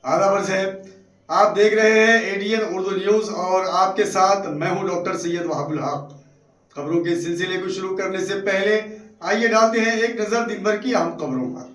आदाब है, आप देख रहे हैं एडीएन उर्दू न्यूज और आपके साथ मैं हूं डॉक्टर सैयद वहाबुल हक। खबरों के सिलसिले को शुरू करने से पहले आइए डालते हैं एक नजर दिन भर की अहम खबरों पर।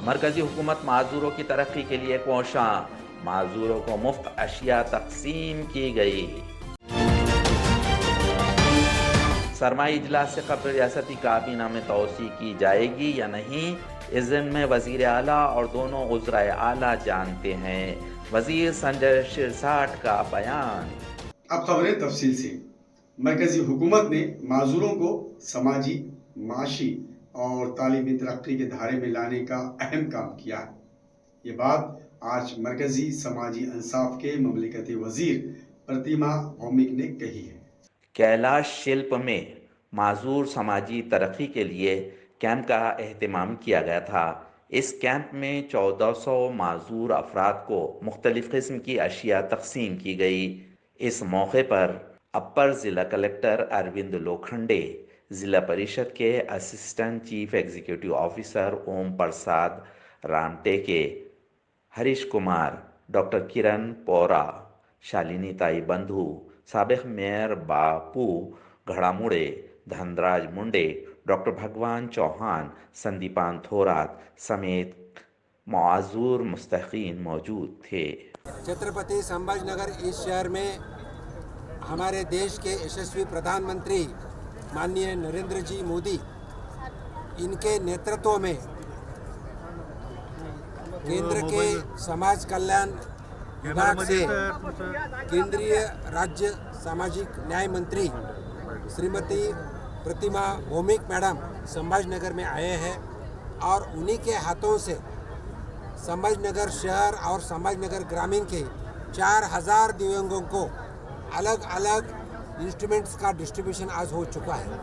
मरकजी हुकूमत माजूरों की तरक्की के लिए कोशां, माजूरों को मुफ्त अशिया तकसीम की गई। सरमाई इजलास से कबल रियासती काबीना में तोसी की जाएगी या नहीं, इस दिन में वजीर आला और दोनों उज़राए आला जानते हैं। वजीर संजय शिरसाट का बयान। अब खबरें तफसील से। मरकजी हुकूमत ने माजूरों को समाजी, माशी और तालीमी तरक्की के धारे में लाने का अहम काम किया है। ये बात आज मरकजी समाजी इंसाफ के ममलिकती वजीर प्रतिमा भौमिक ने कही है। कैलाश शिल्प में माजूर समाजी तरक्की के लिए कैंप का एहतमाम किया गया था। इस कैंप में 1400 माजूर अफराद को मुख्तलिफ किस्म की अशिया तकसीम की गई। इस मौके पर अपर ज़िला कलेक्टर अरविंद लोखंडे, ज़िला परिषद के असिस्टेंट चीफ एग्जीक्यूटिव ऑफिसर ओम प्रसाद रामटेके, हरीश कुमार, डॉक्टर किरण पोरा, शालिनी ताई बंधु, साबिक मेयर बापू घड़ामुड़े, धनराज मुंडे, डॉक्टर भगवान चौहान, संदीपान थोरात समेत माजूर मुस्तहीक़ीन मौजूद थे। छत्रपति संभाजीनगर इस शहर में हमारे देश के यशस्वी प्रधानमंत्री माननीय नरेंद्र जी मोदी, इनके नेतृत्व में केंद्र के समाज कल्याण विभाग से केंद्रीय राज्य सामाजिक न्याय मंत्री श्रीमती प्रतिमा भौमिक मैडम संभाजीनगर में आए हैं और उन्हीं के हाथों से संभाजीनगर शहर और संभाजीनगर ग्रामीण के 4000 दिव्यांगों को अलग अलग इंस्ट्रूमेंट्स का डिस्ट्रीब्यूशन आज हो चुका है,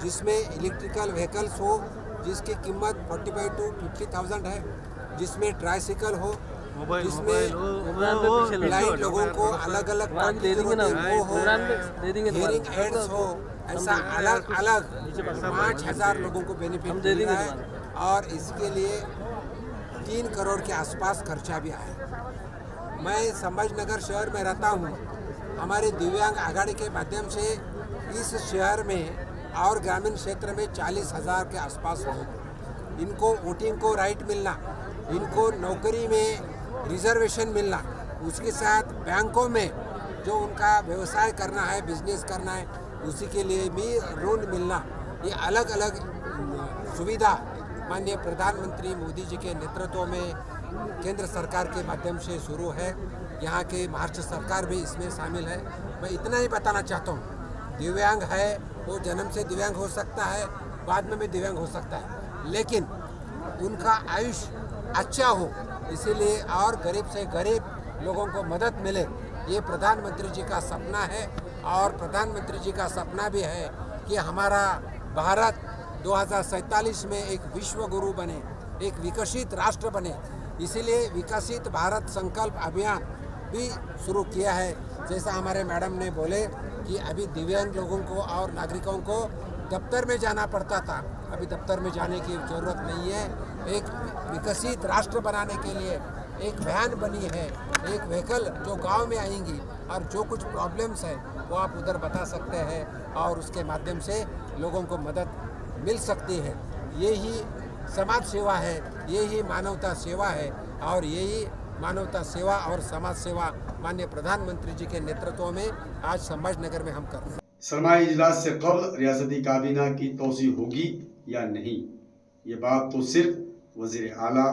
जिसमें इलेक्ट्रिकल व्हीकल्स हो जिसकी कीमत 45,000 to 50,000 है, जिसमें ट्राइसिकल हो, जिसमें ब्लाइंड लोगों को अलग अलग हियरिंग एड्स हो, ऐसा अलग अलग 5,000 लोगों को बेनिफिट मिल रहा है और इसके लिए 3 करोड़ के आसपास खर्चा भी आया। मैं संभाजीनगर शहर में रहता हूँ। हमारे दिव्यांग आघाड़ी के माध्यम से इस शहर में और ग्रामीण क्षेत्र में 40,000 के आसपास लोग, इनको वोटिंग को राइट मिलना, इनको नौकरी में रिजर्वेशन मिलना, उसके साथ बैंकों में जो उनका व्यवसाय करना है, बिजनेस करना है, उसी के लिए भी ऋण मिलना, ये अलग अलग सुविधा माननीय प्रधानमंत्री मोदी जी के नेतृत्व में केंद्र सरकार के माध्यम से शुरू है। यहाँ के महाराष्ट्र सरकार भी इसमें शामिल है। मैं इतना ही बताना चाहता हूँ, दिव्यांग है वो जन्म से दिव्यांग हो सकता है, बाद में भी दिव्यांग हो सकता है, लेकिन उनका आयुष्य अच्छा हो, इसीलिए और गरीब से गरीब लोगों को मदद मिले, ये प्रधानमंत्री जी का सपना है। और प्रधानमंत्री जी का सपना भी है कि हमारा भारत 2047 में एक विश्व गुरु बने, एक विकसित राष्ट्र बने। इसीलिए विकसित भारत संकल्प अभियान भी शुरू किया है। जैसा हमारे मैडम ने बोले कि अभी दिव्यांग लोगों को और नागरिकों को दफ्तर में जाना पड़ता था, अभी दफ्तर में जाने की ज़रूरत नहीं है। एक विकसित राष्ट्र बनाने के लिए एक वैन बनी है, एक व्हीकल जो गांव में आएंगी और जो कुछ प्रॉब्लम्स है वो आप उधर बता सकते हैं और उसके माध्यम से लोगों को मदद मिल सकती है। यही समाज सेवा है, यही मानवता सेवा है और यही मानवता सेवा और समाज सेवा माननीय प्रधानमंत्री जी के नेतृत्व में आज संभाजीनगर में हम कर रहे हैं। सरमाई इजलास से कबल रियासती काबीना की तोसी होगी या नहीं, ये बात तो सिर्फ वजीर आला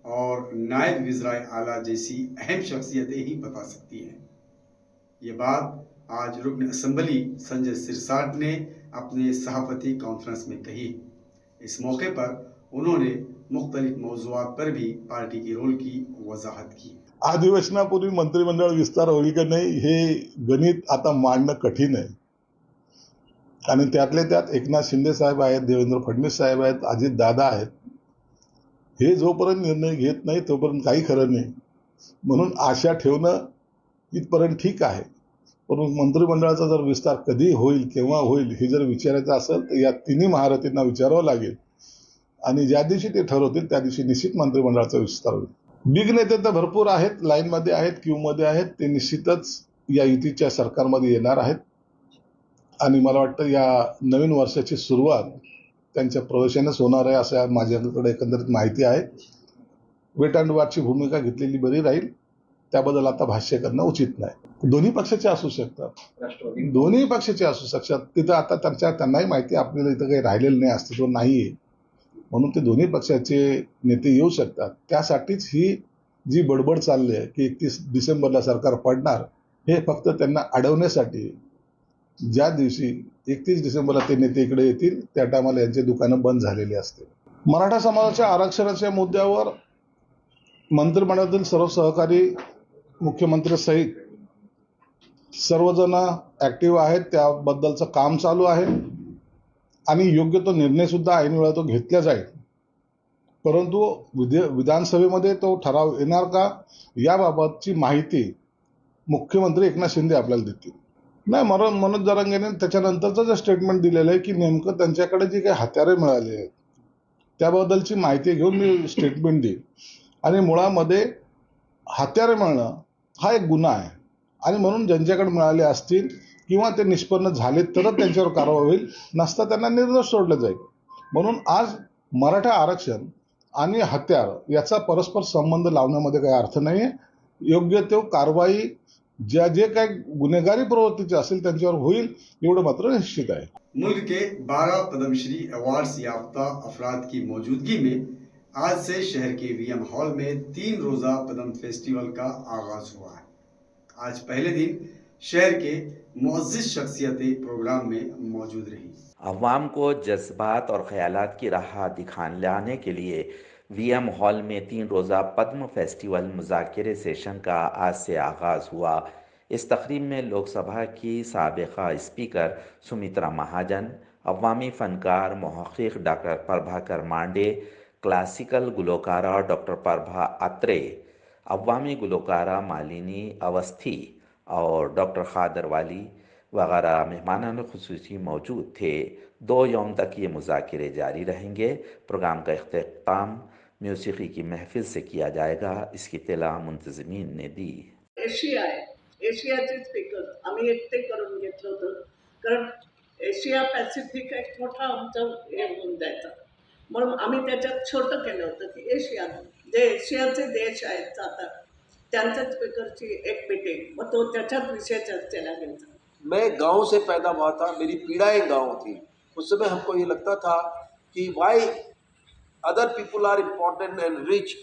और नायब वज़ीर आला जैसी अहम शख्सियतें ही बता सकती हैं। ये बात आज रुकन असम्बली संजय सिरसाट ने अपने सहाफती कॉन्फ्रेंस में कही। इस मौके पर उन्होंने मुख्तलिफ मौज़ूआत पर भी पार्टी के रोल की वजाहत की। अधिवेशनापूर्वी मंत्रिमंडळ विस्तार होईल का नाही हे गणित आता मांडणं कठीण आहे. आणि त्यातल्या त्यात एकनाथ शिंदे साहेब आहेत, देवेंद्र फडणवीस साहेब आहेत, अजित दादा आहेत. हे जोपर्यंत निर्णय घेत नाही तोपर्यंत काही खरं नाही. म्हणून आशा ठेवणं इथपर्यंत ठीक आहे. पण मंत्रिमंडळाचा जर विस्तार कधी होईल, केव्हा होईल हे जर विचारायचं असेल तर या तिन्ही महारथींना विचारावं लागेल. आणि ज्या दिवशी ते ठरवतील त्या दिवशी निश्चित मंत्रिमंडळाचा विस्तार होईल. बिग नेते तर भरपूर आहेत, लाईनमध्ये आहेत, क्यूमध्ये आहेत. ते निश्चितच या युतीच्या सरकारमध्ये येणार आहेत. आणि मला वाटतं या नवीन वर्षाची सुरुवात त्यांच्या प्रवेशानेच होणार आहे असं माझ्याकडे एकंदरीत माहिती आहे. वेट अँड वॉचची भूमिका घेतलेली बरी राहील. त्याबद्दल आता भाष्य करणं उचित नाही. दोन्ही पक्षाचे असू शकतात, दोन्ही पक्षाचे असू शकतात. तिथं आता त्यांनाही माहिती आपल्याला इथं काही राहिलेलं नाही, अस्तित्व नाहीये. म्हणून ते दोन्ही पक्षाचे नेते येऊ शकतात. त्यासाठीच ही जी बडबड चालली आहे की 31 डिसेंबरला सरकार पडणार, हे फक्त त्यांना अडवण्यासाठी. ज्या दिवशी 31 डिसेंबरला ते नेते इकडे येतील त्या टायमाला यांचे दुकानं बंद झालेली असतील. मराठा समाजाच्या आरक्षणाच्या मुद्द्यावर मंत्रिमंडळातील सर्व सहकारी मुख्यमंत्री सहित सर्वजण ऍक्टिव्ह आहेत. त्याबद्दलचं काम चालू आहे आणि योग्य तो निर्णय सुद्धा ऐन वेळा तो घेतला जाईल. परंतु विधानसभेमध्ये तो ठराव येणार का याबाबतची माहिती मुख्यमंत्री एकनाथ शिंदे आपल्याला देतील. नाही, मनोज जरांगेने त्याच्यानंतरचं जे स्टेटमेंट दिलेलं आहे की नेमकं त्यांच्याकडे जी काही हत्यारे मिळाली आहेत त्याबद्दलची माहिती घेऊन मी स्टेटमेंट देईन. आणि मुळामध्ये हत्यारे मिळणं हा एक गुन्हा आहे आणि म्हणून ज्यांच्याकडे मिळाले असतील किंवा ते निष्पन्न झाले तरच त्यांच्यावर कारवाई होईल, नसता त्यांना निर्दोष सोडलं जाईल. म्हणून आज मराठा आरक्षण आणि हत्यार याचा परस्पर संबंध लावण्यामध्ये काही अर्थ नाही आहे. योग्य तो कारवाई जे काही गुन्हेगारी प्रवृत्तीचे असेल त्यांच्यावर होईल एवढं मात्र निश्चित आहे. मुल्क के 12 पद्मश्री अवार्ड्स याफ्ता अफराद की मौजूदगी में आज से शहर के वीएम हॉल में 3 रोजा पद्म फेस्टिवल का आगाज हुआ है। आज पहले दिन शहर के मुअज़्ज़िज़ शख्सियतें प्रोग्राम में मौजूद रही। अवाम को जज्बात और ख्यालात की राह दिखाने के लिए वीएम हॉल में 3 रोज़ा पद्म फेस्टिवल मुज़ाकिरे सेशन का आज से आगाज़ हुआ। इस तकरीब में लोकसभा की साबिक़ा स्पीकर सुमित्रा महाजन, अवामी फ़नकार मुहक़्क़िक़ डॉक्टर प्रभाकर मांडे, क्लासिकल गुलकारा डॉक्टर प्रभा अत्रे, अवामी गुलकारा मालिनी अवस्थी और डॉक्टर खादर वाली वगैरह मेहमानान ख़ुसूसी मौजूद थे। 2 यौम तक ये मुज़ाकिरे जारी रहेंगे। प्रोग्राम का इख्तिताम म्यूसिकी की महफिल से किया जाएगा। इसकी इत्तला मुंतज़मीन ने दी। एशियाचे स्पीकर आम्ही एकटे करून घेतलं होतं, कारण एशिया पॅसिफिक एक मोठा आमचा हे होऊन जायचा. म्हणून आम्ही त्याच्यात छोटं केलं होतं की एशिया, जे एशियाचे देश आहेत आता त्यांच्या स्पीकरची एक मीटिंग, मग तो त्याच्यात विषय चर्चेला घ्यायचा. मैं गांव से पैदा हुआ था, मेरी पीड़ाएं गांव थी. उस समय हमको ये लगता था कि why other people are important and rich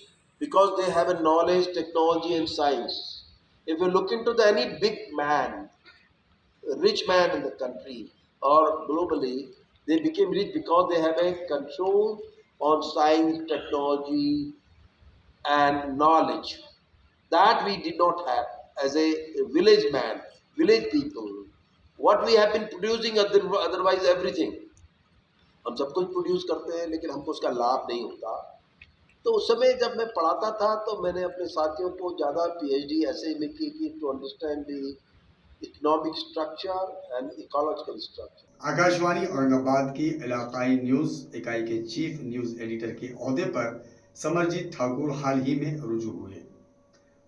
because they have a knowledge, technology and science. If you look into any big man, rich man in the country or globally, they became rich because they have a control on science, technology and knowledge. That we did not have as a village man, village people. What we have been producing otherwise everything. हम सब कुछ produce करते हैं लेकिन हमको उसका लाभ नहीं होता. तो उस समय जब मैं पढ़ाता था तो मैंने अपने साथियों को ज़्यादा पीएचडी ऐसे में की कि to understand the economic structure and ecological structure. Akashvani Aurangabad की इलाकाई न्यूज़ इकाई के चीफ न्यूज़ एडिटर के ओहदे पर समरजीत ठाकुर हाल ही में रुजू हुए।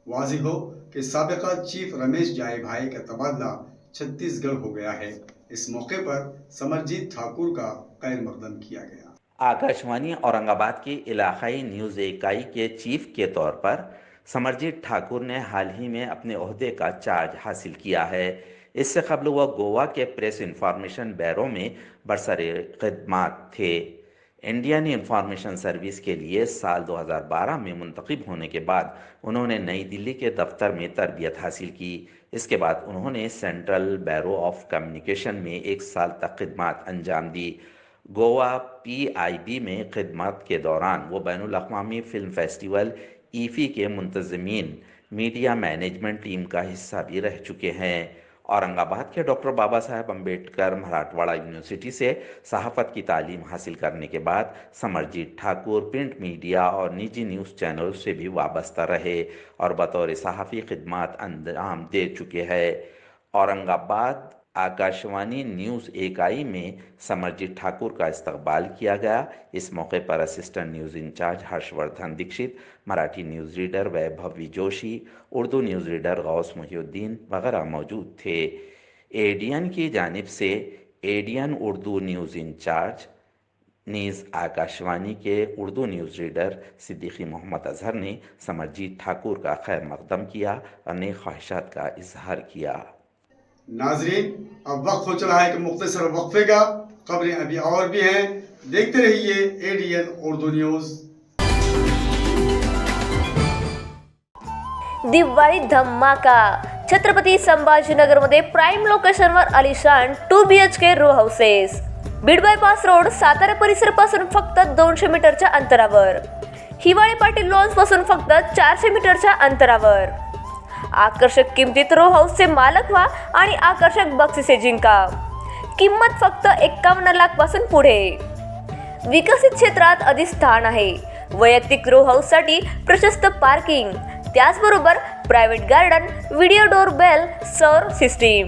वाज़ेह हो कि साबिका चीफ रमेश जाए भाई का तबादला छत्तीसगढ़ हो गया है। इस मौके पर समरजीत ठाकुर का खैर मकदम किया गया। आकाशवाणी औरंगाबाद की इलाकाई न्यूज़ इकाई के चीफ के तौर पर समरजीत ठाकुर ने हाल ही में अपने ओहदे का चार्ज हासिल किया है। इससे कबल वह गोवा के प्रेस इंफॉर्मेशन ब्यूरो में बरसरे खिदमत थे। इंडियन इंफॉर्मेशन सर्विस के लिए साल 2012 में मुंतखब होने के बाद उन्होंने नई दिल्ली के दफ्तर में तरबियत हासिल की। इसके बाद उन्होंने सेंट्रल ब्यूरो ऑफ कम्युनिकेशन में 1 साल तक खिदमत अंजाम दी। गोवा PIB में खिदमत के दौरान वो बैनुल अक़वामी फ़िल्म फेस्टिवल ईफ़ी के मुंतज़मीन मीडिया मैनेजमेंट टीम का हिस्सा भी रह चुके हैं। औरंगाबाद के डॉक्टर बाबा साहेब अम्बेडकर मराठवाड़ा यूनिवर्सिटी से सहाफ़त की तालीम हासिल करने के बाद समरजीत ठाकुर प्रिंट मीडिया और निजी न्यूज़ चैनल से भी वाबस्ता रहे और बतौर सहाफ़ी खिदमत अंजाम दे चुके हैं। औरंगाबाद आकाशवाणी न्यूज़ इकाई में समरजीत ठाकुर का इस्तकबाल किया गया। इस मौके पर assistant news incharge Harshvardhan Dikshit, Marathi news reader Vaibhavi Joshi, Urdu news reader Gaus Muhiuddin वगैरह मौजूद थे। एडीएन की जानिब से एडीएन उर्दू न्यूज़ इंचार्ज नीज़ आकाशवाणी के उर्दू न्यूज़ रीडर सिद्दीकी मोहम्मद अजहर ने समरजीत ठाकुर का खैर मकदम किया और नेक ख्वाहिशात का इजहार किया। नाजरीन, अब वक्त हो चला है कि मुख्तसर वक्फे का, खबरें अभी और भी हैं, देखते रहिए एडीएन उर्दू न्यूज़। दिवाळी धमाका छत्रपती संभाजीनगरमध्ये प्राईम लोकेशनवर आलिशान 2 BHK row houses, Beed bypass road, Satara परिसर पासून फक्त 200 मीटरच्या अंतरावर, हिवाळे पाटील लॉन्स पासून फक्त 400 मीटरच्या अंतरावर। आकर्षक किमतीत रो हाऊसचे मालक व्हा आणि आकर्षक बक्षिसे जिंका। किंमत फक्त 51 लाख पासून पुढे। विकसित क्षेत्रात अधिष्ठान आहे। वैयक्तिक रो हाऊस साठी प्रशस्त पार्किंग, त्याचबरोबर private garden, video door bell, सौर सिस्टीम।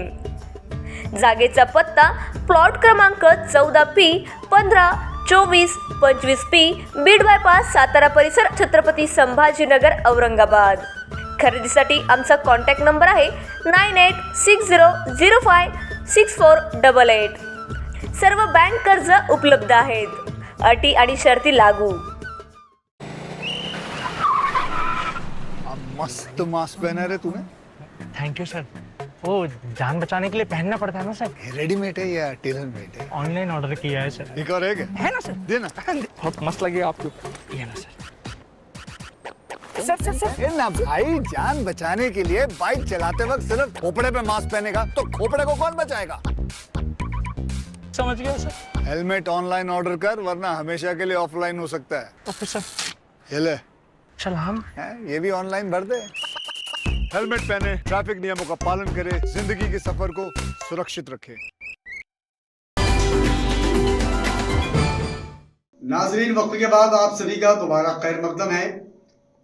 जागेचा पत्ता प्लॉट क्रमांक 14P 15 24 25P, Beed bypass, Satara परिसर, छत्रपती संभाजीनगर, औरंगाबाद। खरेदीसाठी आमचा कॉन्टॅक्ट नंबर आहे 9860056488। सर्व बँक कर्ज उपलब्ध आहेत। अटी आणि शर्ती लागू। मस्त मास्क पहना रे तूने। Thank you sir. वो जान बचाने के लिए पहनना पड़ता है ना सर। रेडीमेड है या टेलर मेड है? ऑनलाइन ऑर्डर किया है सर। एक और है क्या? है ना सर। देना। बहुत मस्त लगेगा आपको। ये ना सर। सर ना भाई, जान बचाने के लिए बाइक चलाते वक्त सिर्फ खोपड़े पे मास्क पहनेगा तो खोपड़े को कौन बचाएगा? समझ गया सर। हेलमेट ऑनलाइन ऑर्डर कर, वरना हमेशा के लिए ऑफलाइन हो सकता है। Okay sir. ये ले। चल हम ये भी ऑनलाइन भर दे। हेलमेट पहने, ट्रैफिक नियमों का पालन करे, जिंदगी के सफर को सुरक्षित रखे। नाजरीन, वक्त के बाद आप सभी का दोबारा खैर मकदम है।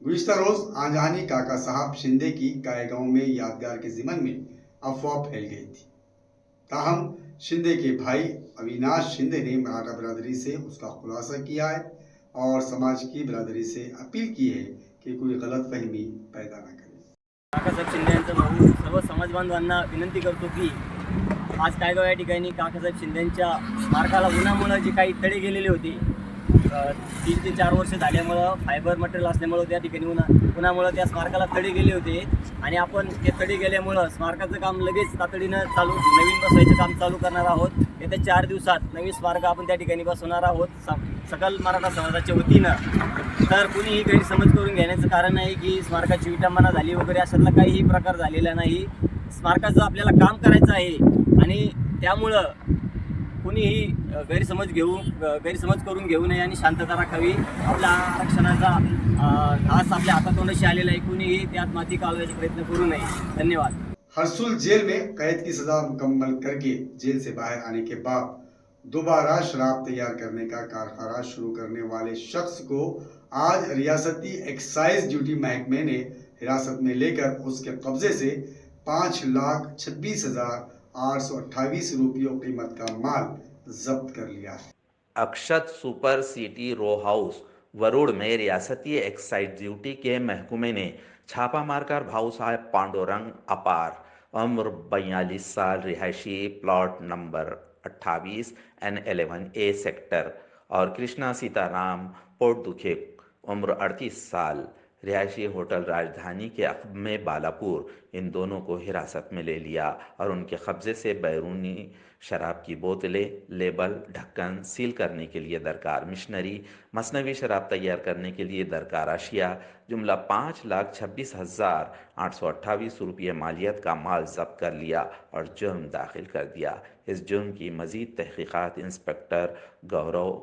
गुज़िश्ता रोज आंजहानी काका साहब शिंदे की गायगांव में यादगार के ज़िमन में अफवाह फैल गई थी। ताहम शिंदे के भाई अविनाश शिंदे ने मराठा बिरादरी से उसका खुलासा किया है और समाज की बिरादरी से अपील की है कि कोई गलतफहमी पैदा न करे। काकासाहेब शिंदे यांचा भाऊ सर्व समाज बांधवांना विनंती करतो की आज कायगाव या ठिकाणी काकासाहेब शिंदेंच्या स्मारकाला उन्हामुळे जे काही तडे गेलेले होते, 3 ते 4 वर्ष झाल्यामुळं फायबर मटेरियल असल्यामुळं त्या ठिकाणी उन्हामुळं त्या स्मारकाला तडे गेले होते आणि आपण ते तडे गेल्यामुळं स्मारकाचं काम लगेच तातडीनं नवीन बसवायचं काम चालू करणार आहोत। येत्या 4 दिवसात नवीन स्मारक आपण त्या ठिकाणी बसवणार आहोत सकल मराठा समाजाच्या वतीनं। तर कुणीही गैरसमज करून घेण्याचं कारण नाही की स्मारकाची विटंबना झाली वगैरे, अशातला काहीही प्रकार झालेला नाही। स्मारकाचं आपल्याला काम करायचं आहे आणि त्यामुळं कुणीही गैरसमज करून घेऊ नये आणि शांतता राखावी। आपल्या आरक्षणाचा घास आपल्या हातातोंडाशी आलेला आहे, कुणीही त्यात माती कालवायचा प्रयत्न करू नये। धन्यवाद। हरसुल जेल में कैद की सजा मुकम्मल करके जेल से बाहर आने के बाद दोबारा शराब तैयार करने का कारखाना शुरू करने वाले शख्स को आज रियासती एक्साइज ड्यूटी महकमे ने हिरासत में लेकर उसके कब्जे से 5,26,828 रुपयों कीमत का माल जब्त कर लिया है। अक्षत super city row house Warud में रियासती एक्साइज ड्यूटी के महकमे ने छापा मारकर भाऊ साहब पांडुरंग अपार उम्र 42 साल, रिहायशी प्लॉट नंबर 28 N11A सेक्टर और कृष्णा सीताराम पोटदुखे उम्र 38 साल, रिहायशी होटल राजधानी के अक़ब में बालापुर, इन दोनों को हिरासत में ले लिया और उनके कब्जे से बैरूनी शराब की बोतलें, लेबल, ढक्कन सील करने के लिए दरकार मिशनरी, मसनवी शराब तैयार करने के लिए दरकार अशिया, जुमला 5,26,828 रुपये मालियत का माल जब्त कर लिया और जुर्म दाखिल कर दिया। इस जुर्म की मज़ीद तहकीकात इंस्पेक्टर गौरव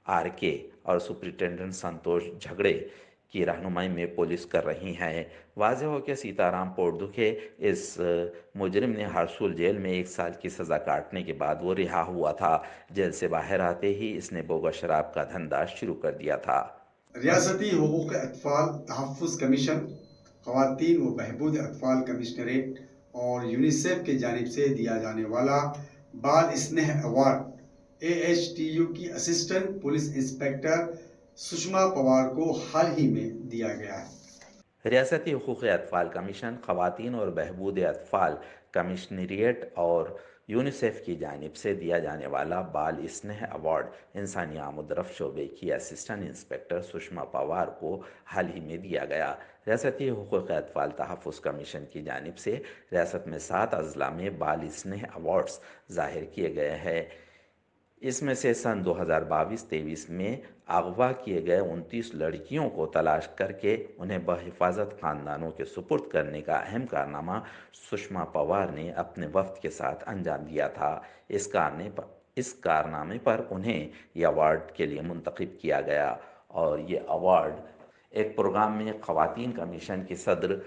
RK और सुपरिटेंडेंट संतोष झगड़े की रहनुमाई में पुलिस कर रही है। वाज़ेह हो कि सीताराम पोरदुखे इस मुजरिम ने हरसूल जेल में 1 साल की सज़ा काटने के बाद वो रिहा हुआ था। जेल से बाहर आते ही इसने बोगस शराब का धंधा शुरू कर दिया था। रियासती हुकूक अतफाल तहफ़्फ़ुज़ कमीशन, ख़वातीन व बहबूद अतफाल कमिश्नरेट और यूनिसेफ की जानिब से दिया जाने वाला बाल स्नेह अवार्ड AHTU की assistant police inspector Sushma Pawar को हाल ही में दिया गया है। रियासती हुकूक अतफाल कमीशन, ख़वातीन और बहबूद अतफाल कमिश्नरिएट और यूनिसेफ की जानिब से दिया जाने वाला बाल स्नेह अवार्ड इंसानी आमदरफ्त शोबे की असिस्टेंट इंस्पेक्टर सुषमा पवार को हाल ही में दिया गया। रियासती हुकूक अतफाल तहफ़्फ़ुज़ कमीशन की जानिब से रियासत में 7 अज़ला में बाल स्नेह अवार्ड्स ज़ाहिर किए गए हैं। इसमें से सन 2022-23 में अगवा किए गए 29 लड़कियों को तलाश करके उन्हें बहिफाजत ख़ानदानों के सुपुर्द करने का अहम कारनामा सुषमा पवार ने अपने वफ़द के साथ अंजाम दिया था। इस कारनामे पर उन्हें ये अवार्ड के लिए मुंतखब किया गया और ये अवार्ड एक प्रोग्राम में ख़वातीन कमीशन की सदर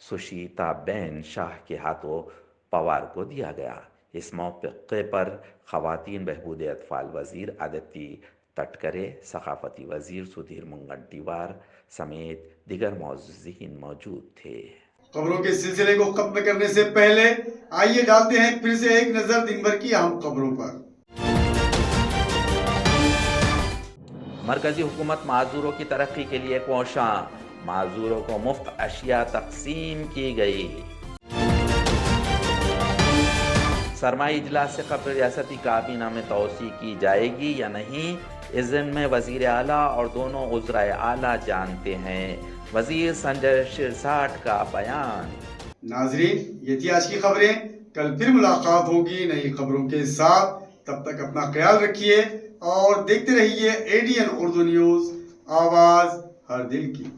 सुशीता बेन शाह के हाथों पवार को दिया गया। इस मौके पर ख़वातीन बहबूद अतफाल वज़ीर अदिति तटकरे, सक़ाफ़ती वज़ीर सुधीर मुंगंटीवार समेत दिगर मौजूदीन मौजूद थे। खबरों के सिलसिले को खत्म करने से पहले आइए डालते हैं फिर से एक नज़र दिन भर की अहम खबरों पर। मरकज़ी हुकूमत माजूरों की तरक्की के लिए कोशां, माजूरों को मुफ्त अशिया तकसीम की गई। सरमाई इजलास से कबल रियासती काबीना में तोसी की जाएगी या नहीं, इस दिन में वज़ीर आला और दोनों उज़राए आला जानते हैं। वज़ीर संजय शिरसाट का बयान। नाजरीन, ये थी आज की खबरें। कल फिर मुलाकात होगी नई खबरों के साथ। तब तक अपना ख्याल रखिए और देखते रहिए ADN उर्दू न्यूज़, आवाज़ हर दिल की।